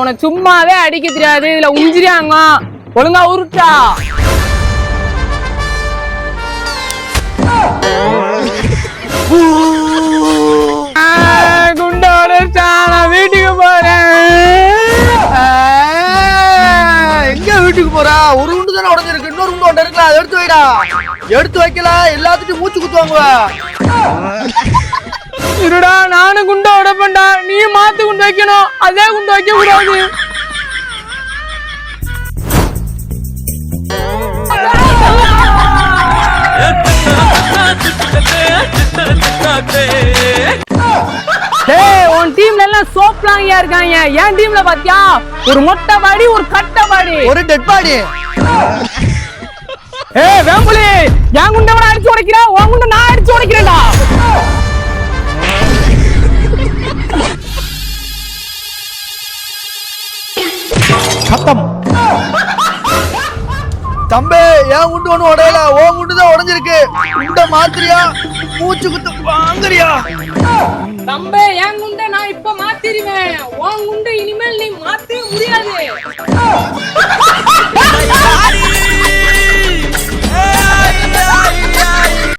உன சும்மாவே அடிக்க தெரியாது, இதுல உஞ்சிரியாங்க. ஒழுங்கா உருட்டா. குண்டோட நான் வீட்டுக்கு போறேன். எங்க வீட்டுக்கு போறா? ஒரு குண்டு தானே உடஞ்சிருக்கு, இன்னொரு குண்டு ஒன்று இருக்குல்ல, அதை எடுத்து வைடா. எடுத்து வைக்கல எல்லாத்துட்டும் மூச்சு குத்துவாங்க. இருடா, நானும் குண்டை உடைப்பேன்டா, நீ மாத்து குண்டு வைக்கணும், அதே குண்டு வைக்க கூடாது. உன் டீம்ல எல்லாம் சோப்லாங்கியா இருக்காங்க. என் டீம்ல பாத்தியா, ஒரு மொட்டை பாடி, ஒரு கட்டை பாடி, ஒரு டெட் பாடி. வேம்புலி, என் குண்டை அடிச்சு உடைக்கிறா, உன் குண்டை நான் அடிச்சு உடைக்கிறேன்டா. சத்தம். தம்பி, என் குண்டு ஒண்ணு உடையல, உன் குண்டு தான் உடைஞ்சிருக்கு. குண்டை மாத்திரியா, மூச்சு குத்து வாங்குறியா? தம்பி, என் குண்டை நான் இப்ப மாத்திருவேன், உன் குண்டை இனிமேல் நீ மாத்தவே முடியாது.